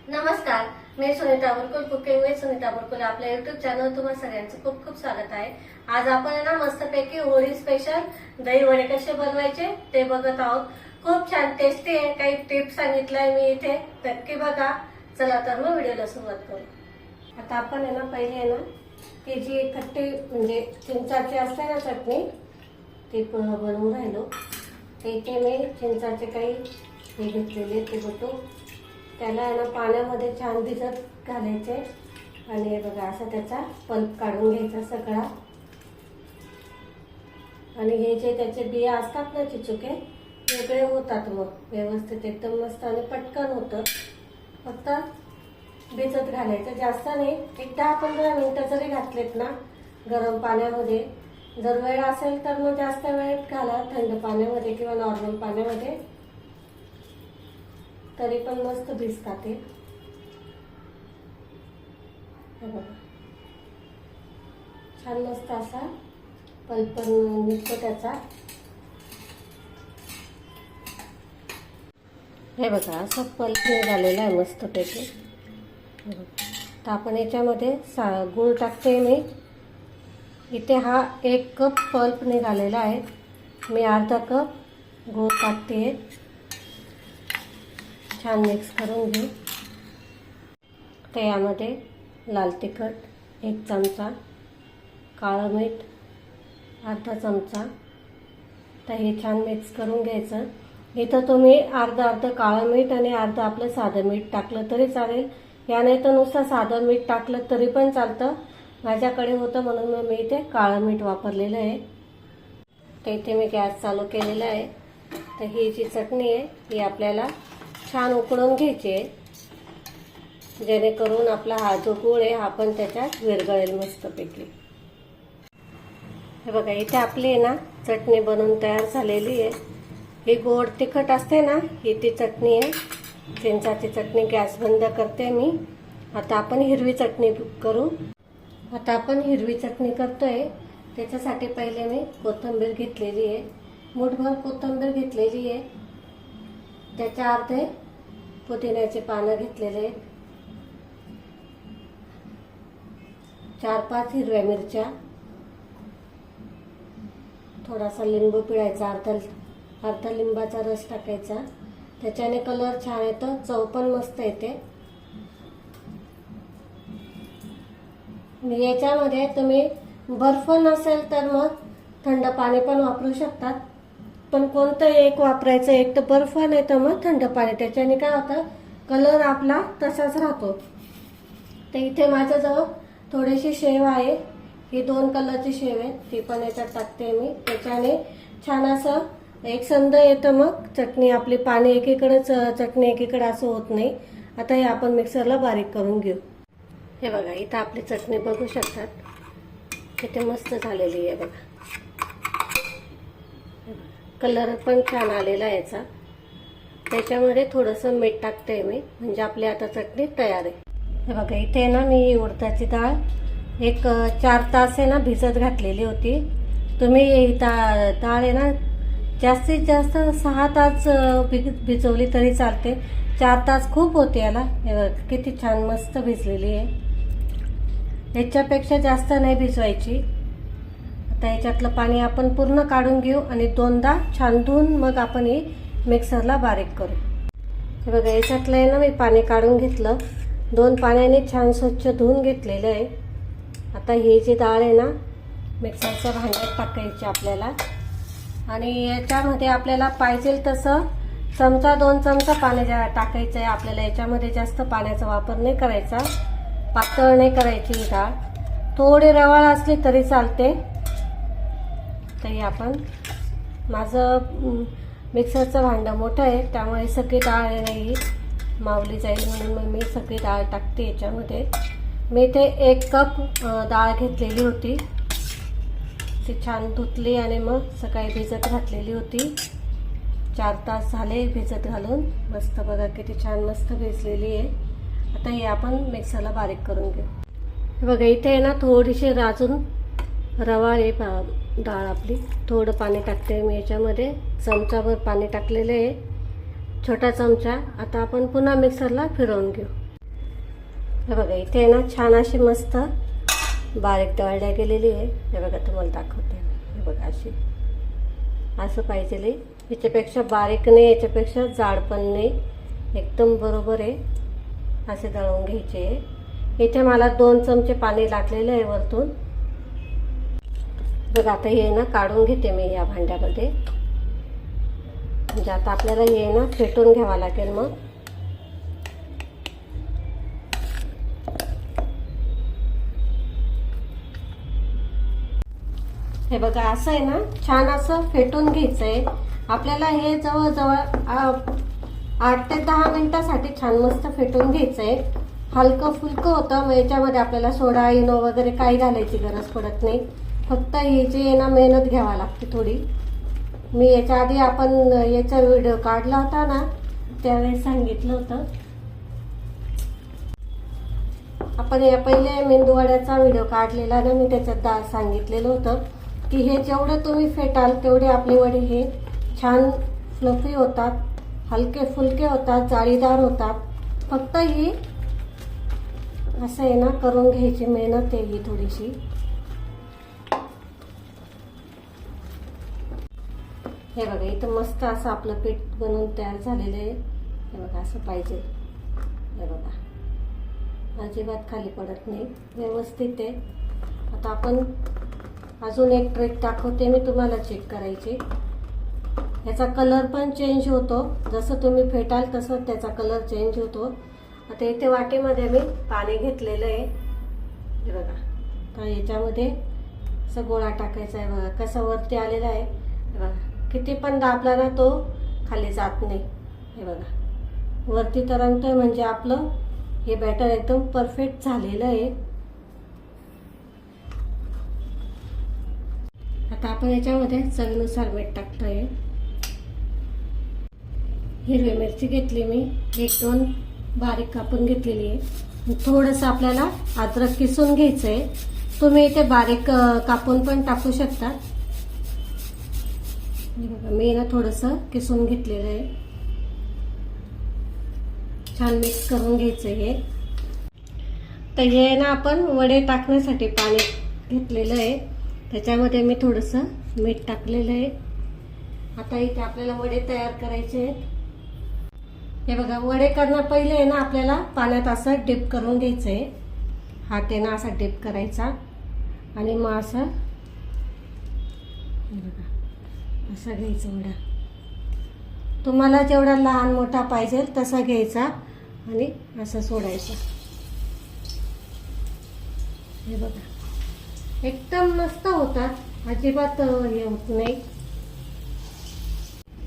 नमस्कार, मी Sunita बुरकुल cooking with Sunita बुरकुल आपल्या YouTube channel तुम्हा सगळ्यांचं खूप खूप स्वागत आहे। आज आपण ना मस्तपैकी होळी स्पेशल दही वडे कसे बनवायचे ते बघत आहोत। खूप छान टेस्टी आहे। काही टिप्स सांगितलाय मी इथे, नक्की बघा। चला तर मग व्हिडिओला सुरुवात करू। आता आपण आहे ना पहिले आहे ना ती जी खट्टी म्हणजे चिंचाची असते ना चटणी ती बनवून राहिलो। इथे मी चिंचाचे काही हे घेतलेले ते बटू त्याला ना पाण्यामध्ये छान भिजत घालायचे आणि बघा असा त्याचा पल्प काढून घ्यायचा सगळा। आणि हे जे त्याचे बिया असतात ना चिचुके वेगळे होतात मग व्यवस्थित एकदम मस्त आणि पटकन होतं। फक्त भिजत घालायचं जास्त नाही, एक 10-15 मिनिटं जरी घातलेत ना गरम पाण्यामध्ये। जर वेळ असेल तर मग जास्त वेळ घाला थंड पाण्यामध्ये किंवा नॉर्मल पाण्यामध्ये, तरी पण मस्त भिजतात ते। छान मस्त असा पल्प निघतो त्याचा। हे बघा असं पल्प निघालेला आहे मस्त पैकी। तर आपण याच्यामध्ये गूळ टाकते मी। इथे हा 1 कप पल्प निघालेला आहे, मी अर्धा कप गूळ टाकते। छान मिक्स करून घेऊ। तर यामध्ये लाल तिखट 1 चमचा, काळं मीठ अर्धा चमचा। तर हे छान मिक्स करून घ्यायचं। इथं तुम्ही अर्धा काळं मीठ आणि अर्धा आपलं साधं मीठ टाकलं तरी चालेल, या नाही तर नुसतं साधं मीठ टाकलं तरी पण चालतं। माझ्याकडे होतं म्हणून मग मी इथे काळं मीठ वापरलेलं आहे। तर इथे मी गॅस चालू केलेला आहे। तर ही जी चटणी आहे ही आपल्याला छान उकळून घ्यायची आहे, जेणेकरून आपला हा जो गूळ आहे हा पण त्याच्यात विरघळेल मस्तपैकी। हे बघा इथे आपली ना चटणी बनवून तयार झालेली आहे। ही गोड तिखट असते ना ही ती चटणी आहे, चिंचाची चटणी। गॅस बंद करते मी। आता आपण हिरवी चटणी करू। आता आपण हिरवी चटणी करतोय, त्याच्यासाठी पहिले मी कोथिंबीर घेतलेली आहे, मूठभर कोथिंबीर घेतलेली आहे। त्याच्या अर्धे पुदिन्याचे पानं घेतलेले, 4-5 हिरव्या मिरच्या, थोडासा लिंबू पिळायचा, अर्धा लिंबाचा रस टाकायचा, त्याच्याने कलर छान येतो, चव पण मस्त येते। याच्यामध्ये तुम्ही बर्फ नसेल तर मग थंड पाणी पण वापरू शकतात, पण कोणतं एक वापरायचं, एक तर बर्फ नाही तर मग थंड पाणी। त्याच्याने काय होतं कलर आपला तसाच राहतो। तर इथे माझ्याजवळ थोडीशी शेव आहे, ही 2 कलरची शेव आहे, ती पण याच्यात टाकते मी। त्याच्याने छान असं एक संध येतं, मग चटणी आपली पाणी एकीकडेच चटणी एकीकडे असं होत नाही। आता हे आपण मिक्सरला बारीक करून घेऊ। हे बघा इथं आपली चटणी बघू शकतात, किती मस्त झालेली आहे बघा। कलर पण छान आलेला आहे याचा। त्याच्यामध्ये थोडंसं मीठ टाकते मी, म्हणजे आपली आता चटणी तयार आहे। हे बघा इथे ना मी उडदाची डाळ एक 4 तास आहे ना भिजत घातलेली होती। तुम्ही ही डाळ आहे ना जास्तीत जास्त 6 तास भिजवली तरी चालते, 4 तास खूप होते याला। हे बघा किती छान मस्त भिजलेली आहे, याच्यापेक्षा जास्त नाही भिजवायची। आता याच्यातलं पाणी आपण पूर्ण काढून घेऊ आणि 2दा छान धुवून मग आपण हे मिक्सरला बारीक करू। हे बघा याच्यातलं आहे ना मी पाणी काढून घेतलं, 2 पाण्याने छान स्वच्छ धुवून घेतलेलं आहे। आता ही जी डाळ आहे ना मिक्सरच्या भांड्यात टाकायची आपल्याला, आणि याच्यामध्ये आपल्याला पाहिजे तसं 1-2 चमचा पाणी टाकायचं आहे आपल्याला। याच्यामध्ये जास्त पाण्याचा वापर नाही करायचा, पातळ नाही करायची ही डाळ, थोडी रवाळ असली तरी चालते। तरी आपण माझं मिक्सरचं भांडं मोठं आहे त्यामुळे सगळी डाळ नाही मावली जाईल, म्हणून मग मी सगळी डाळ टाकते याच्यामध्ये। मी इथे 1 कप डाळ घेतलेली होती, ती छान धुतली आणि मग सकाळी भिजत घातलेली होती। 4 तास झाले भिजत घालून, मस्त बघा किती छान मस्त भिजलेली आहे। आता हे आपण मिक्सरला बारीक करून घेऊ। बघा इथे आहे ना थोडीशी राजून रवाळ आहे डाळ आपली, थोडं पाणी टाकते मी याच्यामध्ये, चमचाभर पाणी टाकलेले आहे, छोटा चमचा। आता आपण पुन्हा मिक्सरला फिरवून घेऊ। हे बघा इथे ना छान अशी मस्त बारीक तळल्या गेलेली आहे. हे बघा तुम्हाला दाखवते. हे बघा अशी असं पाहिजे. याच्यापेक्षा बारीक नाही, याच्यापेक्षा जाड पण नाही, एकदम बरोबर आहे. असे दळून घ्यायचे. इथे मला 2 चमचे पाणी लागलेलं आहे वरतून. बघा आता हे ना काढून घेते मी या भांड्यामध्ये. म्हणजे आता आपल्याला हे ना फेटून घ्यावं लागेल. मग हे बघा असं आहे ना छान असं फेटून घ्यायचंय आपल्याला. हे जवळजवळ 8 ते 10 मिनिटासाठी छान मस्त फेटून घ्यायचंय. हलकं फुलकं होतं. मग याच्यामध्ये आपल्याला सोडा इनो वगैरे काही घालायची गरज पडत नाही. फक्त ही जी ना मेहनत घ्यावी लागते थोडी. मी याच्या आधी आपण याचा व्हिडिओ काढला होता ना, त्यावेळेस सांगितलं होतं. आपण या पहिले मेंदूवड्याचा व्हिडिओ काढलेला ना, मी त्याच्यात सांगितलेलं होतं की हे जेवढं तुम्ही फेटाल तेवढे आपले वडे हे छान फ्लफी होतात, हलके फुलके होतात, जाळीदार होतात. फक्त ही असं आहे ना करून घ्यायची मेहनत आहे ही थोडीशी. हे बघा इथं मस्त असं आपलं पीठ बनवून तयार झालेलं आहे. हे बघा असं पाहिजे. हे बघा अजिबात खाली पडत नाही, व्यवस्थित आहे. आता आपण अजून एक ट्रिक दाखवते मी तुम्हाला चेक करायची. याचा कलर पण चेंज होतो. जसं तुम्ही फेटाल तसं त्याचा कलर चेंज होतो. आता इथे वाटीमध्ये मी पाणी घेतलेलं आहे. हे बघा तर याच्यामध्ये असं गोळा टाकायचा आहे. बघा कसा वरती आलेला आहे. हे बघा किती पण दाबला ना तो खाली जात नाही. हे बघा वरती तरंगतोय म्हणजे आपलं हे बॅटर एकदम परफेक्ट झालेलं आहे. आता आपण याच्यामध्ये चवीनुसार मीठ टाकतोय. हिरवी मिरची घेतली मी 1-2 बारीक कापून घेतलेली आहे. थोडंसं आपल्याला अद्रक किसून घ्यायचंय. तुम्ही इथे बारीक कापून पण टाकू शकता. मी ना थोडंसं किसून घेतलेलं आहे. छान मिक्स करून घ्यायचं हे. तर हे ना आपण वडे टाकण्यासाठी पाणी घेतलेलं आहे. त्याच्यामध्ये मी थोडंसं मीठ टाकलेलं आहे. आता इथे आपल्याला वडे तयार करायचे आहेत. हे बघा वडे करणं पहिले आहे ना आपल्याला पाण्यात असं डिप करून घ्यायचं आहे. हात आहे ना असा डिप करायचा आणि मग असं हे बघा असं घ्यायचं वडा. तुम्हाला जेवढा लहान मोठा पाहिजे तसा घ्यायचा आणि असं सोडायचं. हे बघा एकदम मस्त होतात, अजिबात हे होत नाही.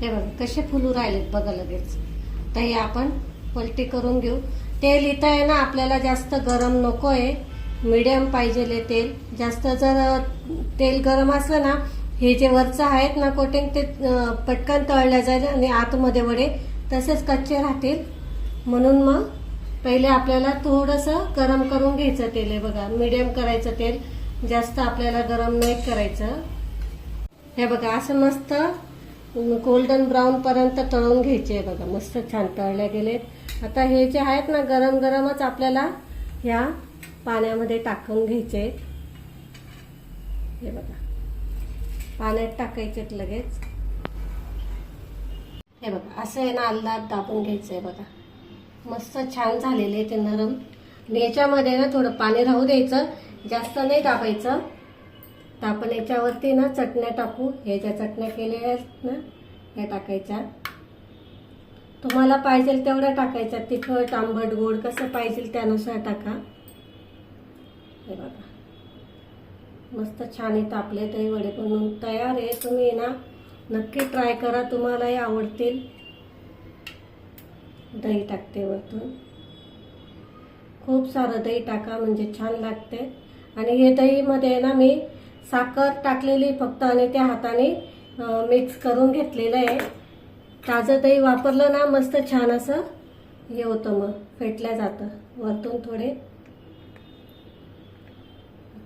हे बघा कसे फुलू राहिलेत बघा लगेच. तर हे आपण पलटी करून घेऊ. तेल इथं आहे ना आपल्याला जास्त गरम नको आहे, मीडियम पाहिजे तेल. जास्त जर तेल गरम असलं ना हे जे वरचं आहेत ना कोटिंग ते पटकन तळल्या जाईल आणि आतमध्ये वडे तसेच कच्चे राहतील. म्हणून मग पहिले आपल्याला थोडंसं गरम करून घ्यायचं तेल. आहे बघा मीडियम करायचं तेल, जास्त आपल्याला गरम नाही करायचं. हे बघा असं मस्त गोल्डन ब्राऊन पर्यंत तळून घ्यायचे. बघा मस्त छान तळले गेले. आता हे जे आहेत ना गरम गरमच आपल्याला ह्या पाण्यामध्ये टाकून घ्यायचे. हे बघा पाण्यात टाकायचे लगेच. हे बघा असं आहे ना अलदात दाबून घ्यायचंय. बघा मस्त छान झालेले ते नरम. आणि याच्यामध्ये ना थोडं पाणी राहू द्यायचं, जास्त नाही दाबायचं. तर आपण याच्यावरती ना चटण्या टाकू. हे ज्या चटण्या केलेल्या आहेत ना त्या टाकायच्या. तुम्हाला पाहिजे तेवढ्या टाकायच्या. तिखट आंबट गोड कसं पाहिजे त्यानुसार टाका. हे बघा मस्त छान इथं आपले दही वडे बनवून तयार आहे. तुम्ही ना नक्की ट्राय करा, तुम्हालाही आवडतील. दही टाकते वरतून, खूप सारं दही टाका म्हणजे छान लागते. आणि हे दहीमध्ये ना मी साखर टाकलेली फक्त आणि त्या हाताने मिक्स करून घेतलेलं आहे. ताजं दही वापरलं ना मस्त छान असं हे होतं, मग फेटल्या जातं. वरतून थोडे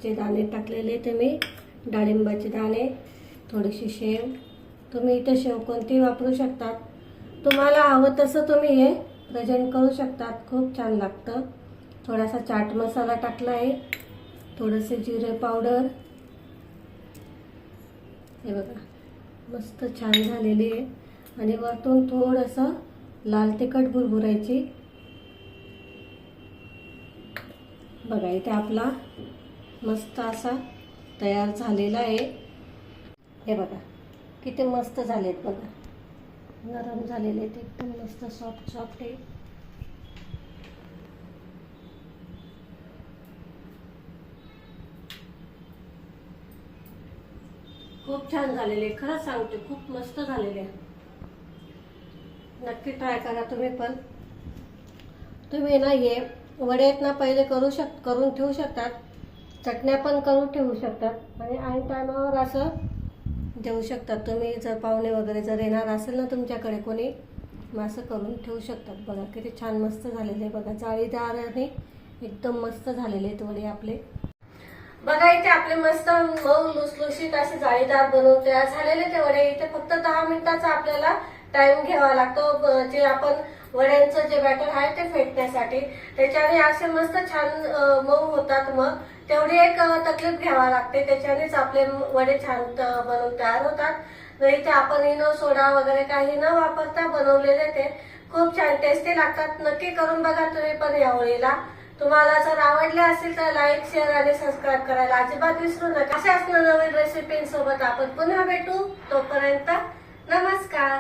चे दाणे टाकलेले ते मी, डाळिंबाचे दाणे, थोडीशी शेव. तुम्ही इथे शेव कोणती वापरू शकतात, तुम्हाला हवं तसं तुम्ही हे प्रेझेंट करू शकतात. खूप छान लागतं. थोडासा चाट मसाला टाकला आहे, थोडेसे जिरे पावडर. हे बघा मस्त छान झालेली आहे. आणि वरतून थोडंसं लाल तिखट भुरभुरायची. बघा इथे आपला मस्त असा तयार झालेला आहे. हे बघा किती मस्त झालेत बघा, नरम झालेले आहेत एकदम मस्त सॉफ्ट सॉफ्ट आहे. खूप छान झालेले, खरंच सांगते खूप मस्त झालेले. नक्की ट्राय करा तुम्ही पण. तुम्ही ना हे वडे आहेत ना पहिले करून ठेवू शकतात, चटण्या पण करून ठेवू शकतात आणि ऐन टायमावर असं देऊ शकतात तुम्ही. जर पाहुणे वगैरे जर येणार असेल ना तुमच्याकडे कोणी, मग असं करून ठेवू शकतात. बघा किती छान मस्त झालेले बघा, जाळीदार आणि एकदम मस्त झालेले आहेत वडे आपले. बघा इथे आपले मस्त मऊ लुसलुशीत असे जाळीदार बनवून तयार झालेले ते वडे. इथे फक्त 10 मिनिटाचा आपल्याला टाइम घ्यावा लागतो जे आपण वड्यांचं जे बॅटर आहे ते फेटण्यासाठी. त्याच्याने असे मस्त छान मऊ होतात. मग तेवढी एक तकलीफ घ्यावा लागते, त्याच्यानेच आपले वडे छान बनवून तयार होतात. इथे आपण इनो सोडा वगैरे काही न वापरता बनवलेले ते खूप छान टेस्टी लागतात. नक्की करून बघा तुम्ही पण या होळीला. तुम्हाला जर आवडले असेल तर लाईक, शेअर आणि सबस्क्राईब करायला अजिबात विसरू नका. अशाच नवीन रेसिपींसोबत आपण पुन्हा भेटू. तोपर्यंत नमस्कार.